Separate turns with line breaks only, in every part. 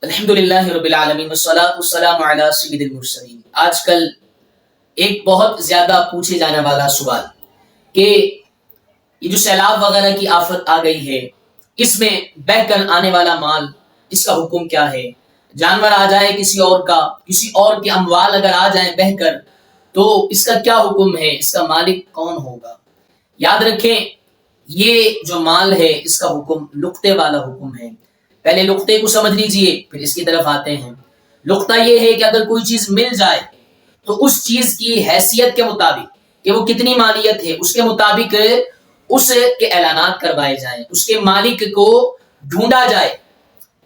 الحمدللہ رب العالمین والصلاة والسلام علی سید المرسلین۔ آج کل ایک بہت زیادہ پوچھے جانے والا سوال کہ یہ جو سیلاب وغیرہ کی آفت آ گئی ہے، اس میں بہہ کر آنے والا مال، اس کا حکم کیا ہے؟ جانور آ جائے کسی اور کے اموال اگر آ جائیں بہہ کر، تو اس کا کیا حکم ہے؟ اس کا مالک کون ہوگا؟ یاد رکھیں، یہ جو مال ہے اس کا حکم لقطے والا حکم ہے۔ پہلے لقطے کو سمجھ لیجئے، پھر اس کی طرف آتے ہیں۔ لقطہ یہ ہے کہ اگر کوئی چیز مل جائے تو اس چیز کی حیثیت کے مطابق کہ وہ کتنی مالیت ہے، اس کے مطابق اس کے اعلانات کروائے جائیں، اس کے مالک کو ڈھونڈا جائے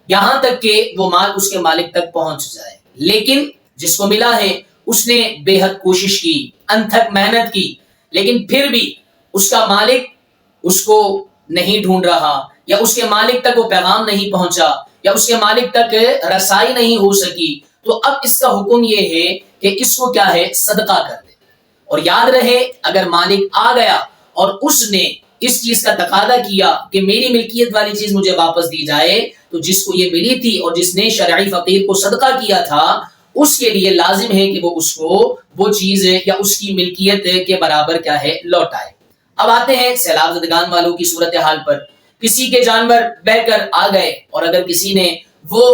یہاں تک کہ وہ مال اس کے مالک تک پہنچ جائے۔ لیکن جس کو ملا ہے اس نے بے حد کوشش کی، انتھک محنت کی، لیکن پھر بھی اس کا مالک اس کو نہیں ڈھونڈ رہا، یا اس کے مالک تک وہ پیغام نہیں پہنچا، یا اس کے مالک تک رسائی نہیں ہو سکی، تو اب اس کا حکم یہ ہے کہ اس کو کیا ہے؟ صدقہ کر دے۔ اور یاد رہے، اگر مالک آ گیا اور اس نے اس چیز کا تقاضا کیا کہ میری ملکیت والی چیز مجھے واپس دی جائے، تو جس کو یہ ملی تھی اور جس نے شرعی فقیر کو صدقہ کیا تھا، اس کے لیے لازم ہے کہ وہ اس کو وہ چیز یا اس کی ملکیت کے برابر کیا ہے؟ لوٹائے۔ اب آتے ہیں سیلاب زدگان والوں کی صورتحال پر۔ کسی کے جانور بہہ کر آ گئے اور اگر کسی نے وہ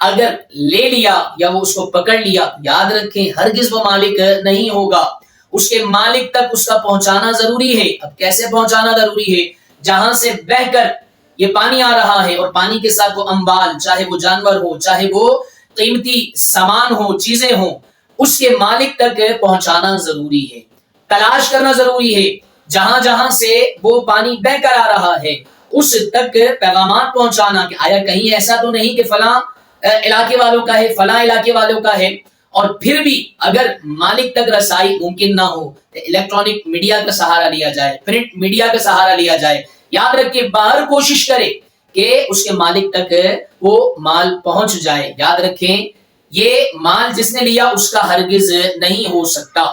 اگر لے لیا یا وہ اس کو پکڑ لیا، یاد رکھیں ہرگز وہ مالک نہیں ہوگا، اس کے مالک تک اس کا پہنچانا ضروری ہے۔ اب کیسے پہنچانا ضروری ہے؟ جہاں سے بہہ کر یہ پانی آ رہا ہے اور پانی کے ساتھ وہ اموال، چاہے وہ جانور ہو، چاہے وہ قیمتی سامان ہو، چیزیں ہوں، اس کے مالک تک پہنچانا ضروری ہے۔ تلاش کرنا ضروری ہے، جہاں جہاں سے وہ پانی بہہ کر آ رہا ہے اس تک پیغامات پہنچانا کہ آیا کہیں ایسا تو نہیں کہ فلاں علاقے والوں کا ہے، فلاں علاقے والوں کا ہے۔ اور پھر بھی اگر مالک تک رسائی ممکن نہ ہو تو الیکٹرانک میڈیا کا سہارا لیا جائے، پرنٹ میڈیا کا سہارا لیا جائے۔ یاد رکھیں باہر کوشش کرے کہ اس کے مالک تک وہ مال پہنچ جائے۔ یاد رکھیں یہ مال جس نے لیا اس کا ہرگز نہیں ہو سکتا۔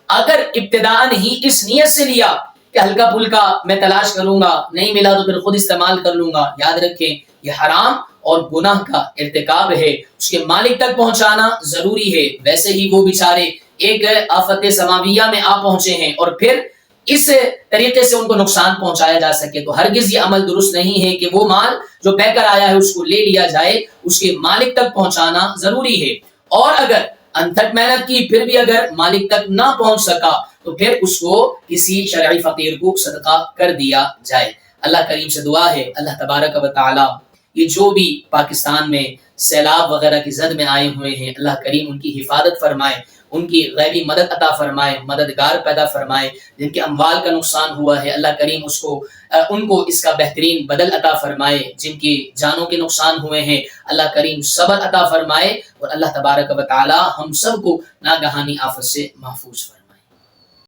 اگر ابتداءً ہی اس نیت سے لیا کہ ہلکا پھلکا میں تلاش کروں گا، نہیں ملا تو پھر خود استعمال کر لوں گا، یاد رکھیں یہ حرام اور گناہ کا ارتکاب ہے۔ اس کے مالک تک پہنچانا ضروری ہے۔ ویسے ہی وہ بیچارے ایک آفت سماویہ میں آ پہنچے ہیں اور پھر اس طریقے سے ان کو نقصان پہنچایا جا سکے، تو ہرگز یہ عمل درست نہیں ہے کہ وہ مال جو بہہ کر آیا ہے اس کو لے لیا جائے، اس کے مالک تک پہنچانا ضروری ہے۔ اور اگر انتھک محنت کی پھر بھی اگر مالک تک نہ پہنچ سکا تو پھر اس کو کسی شرعی فقیر کو صدقہ کر دیا جائے۔ اللہ کریم سے دعا ہے اللہ تبارک و تعالی یہ جو بھی پاکستان میں سیلاب وغیرہ کی زد میں آئے ہوئے ہیں، اللہ کریم ان کی حفاظت فرمائے، ان کی غیبی مدد عطا فرمائے، مددگار پیدا فرمائے۔ جن کے اموال کا نقصان ہوا ہے اللہ کریم ان کو اس کا بہترین بدل عطا فرمائے۔ جن کی جانوں کے نقصان ہوئے ہیں اللہ کریم صبر عطا فرمائے، اور اللہ تبارک و تعالی ہم سب کو ناگہانی آفت سے محفوظ فرمائے۔